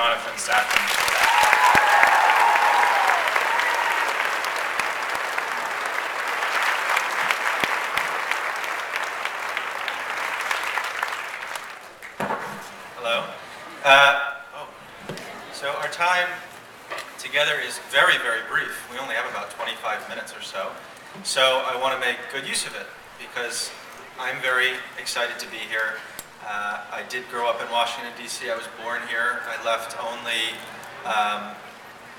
Jonathan Safran Foer. Hello. So our time together is very, very brief. We only have about 25 minutes or so. So I want to make good use of it because I'm very excited to be here. I did grow up in Washington, D.C. I was born here. I left only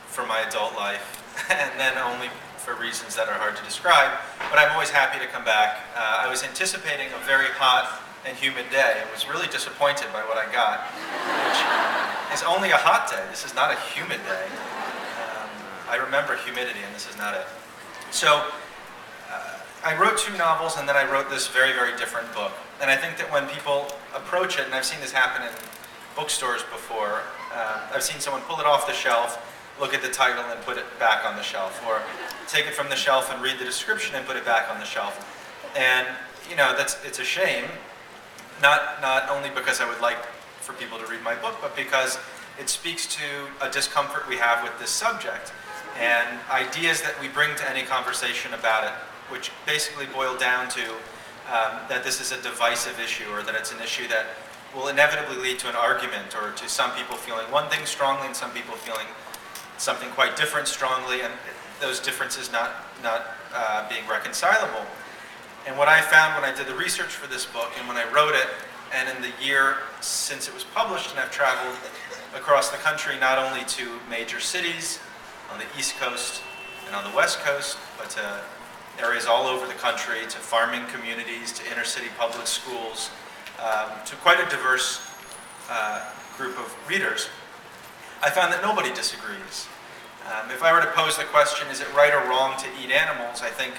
for my adult life and then only for reasons that are hard to describe. But I'm always happy to come back. I was anticipating a very hot and humid day. I was really disappointed by what I got, which is only a hot day. This is not a humid day. I remember humidity, and this is not it. So I wrote 2 novels, and then I wrote this very, very different book. And I think that when people approach it, and I've seen this happen in bookstores before, I've seen someone pull it off the shelf, look at the title, and put it back on the shelf, or take it from the shelf and read the description and put it back on the shelf. And you know, it's a shame. Not only because I would like for people to read my book, but because it speaks to a discomfort we have with this subject and ideas that we bring to any conversation about it, which basically boil down to that this is a divisive issue, or that it's an issue that will inevitably lead to an argument, or to some people feeling one thing strongly and some people feeling something quite different strongly, and those differences not being reconcilable. And what I found when I did the research for this book and when I wrote it, and in the year since it was published, and I've traveled across the country, not only to major cities on the East Coast and on the West Coast, but to areas all over the country, to farming communities, to inner city public schools, to quite a diverse group of readers, I found that nobody disagrees. If I were to pose the question, is it right or wrong to eat animals, I think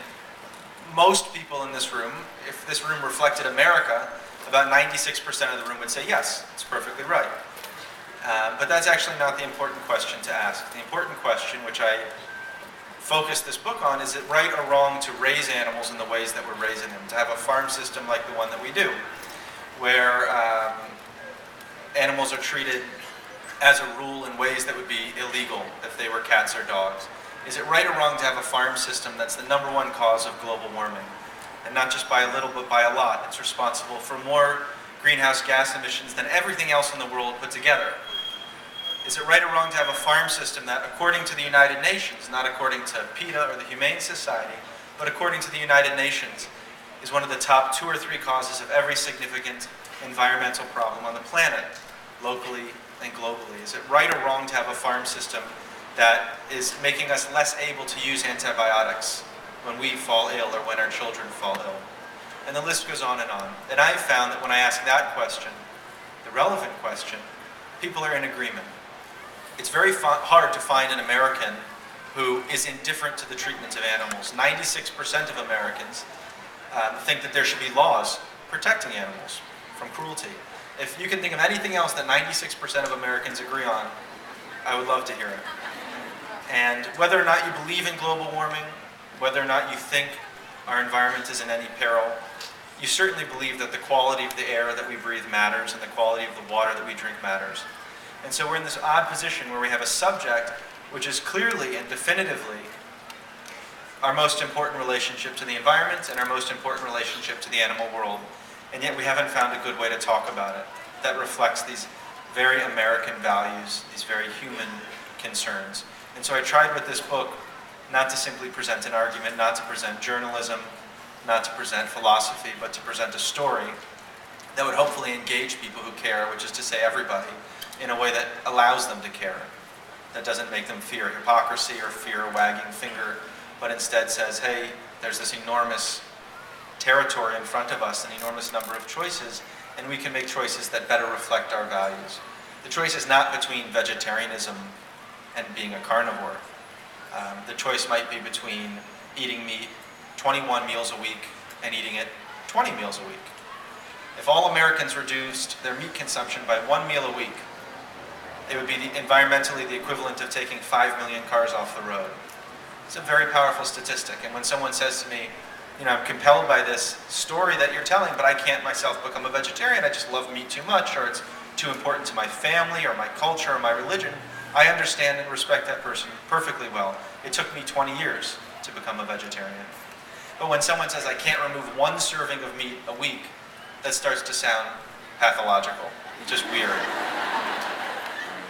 most people in this room, if this room reflected America, about 96% of the room would say, yes, it's perfectly right. But that's actually not the important question to ask. The important question, which I focus this book on, is it right or wrong to raise animals in the ways that we're raising them, to have a farm system like the one that we do, where animals are treated as a rule in ways that would be illegal if they were cats or dogs. Is it right or wrong to have a farm system that's the #1 cause of global warming? And not just by a little, but by a lot. It's responsible for more greenhouse gas emissions than everything else in the world put together. Is it right or wrong to have a farm system that, according to the United Nations, not according to PETA or the Humane Society, but according to the United Nations, is one of the top 2 or 3 causes of every significant environmental problem on the planet, locally and globally? Is it right or wrong to have a farm system that is making us less able to use antibiotics when we fall ill or when our children fall ill? And the list goes on. And I've found that when I ask that question, the relevant question, people are in agreement. It's very hard to find an American who is indifferent to the treatment of animals. 96% of Americans think that there should be laws protecting animals from cruelty. If you can think of anything else that 96% of Americans agree on, I would love to hear it. And whether or not you believe in global warming, whether or not you think our environment is in any peril, you certainly believe that the quality of the air that we breathe matters and the quality of the water that we drink matters. And so we're in this odd position where we have a subject which is clearly and definitively our most important relationship to the environment and our most important relationship to the animal world. And yet we haven't found a good way to talk about it that reflects these very American values, these very human concerns. And so I tried with this book not to simply present an argument, not to present journalism, not to present philosophy, but to present a story that would hopefully engage people who care, which is to say everybody, in a way that allows them to care, that doesn't make them fear hypocrisy or fear a wagging finger, but instead says, hey, there's this enormous territory in front of us, an enormous number of choices, and we can make choices that better reflect our values. The choice is not between vegetarianism and being a carnivore. The choice might be between eating meat 21 meals a week and eating it 20 meals a week. If all Americans reduced their meat consumption by 1 meal a week, it would be environmentally the equivalent of taking 5 million cars off the road. It's a very powerful statistic. And when someone says to me, you know, I'm compelled by this story that you're telling, but I can't myself become a vegetarian, I just love meat too much, or it's too important to my family or my culture or my religion, I understand and respect that person perfectly well. It took me 20 years to become a vegetarian. But when someone says I can't remove one serving of meat a week, that starts to sound pathological, just weird.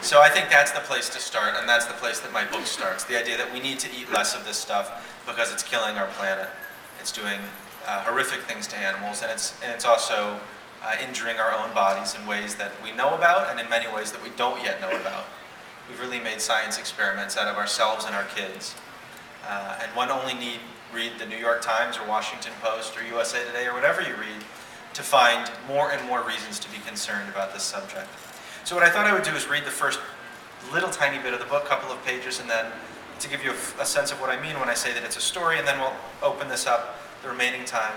So I think that's the place to start, and that's the place that my book starts. The idea that we need to eat less of this stuff because it's killing our planet. It's doing horrific things to animals, and it's also injuring our own bodies in ways that we know about and in many ways that we don't yet know about. We've really made science experiments out of ourselves and our kids. And one only need read the New York Times or Washington Post or USA Today or whatever you read to find more and more reasons to be concerned about this subject. So what I thought I would do is read the first little tiny bit of the book, couple of pages, and then to give you a sense of what I mean when I say that it's a story, and then we'll open this up the remaining time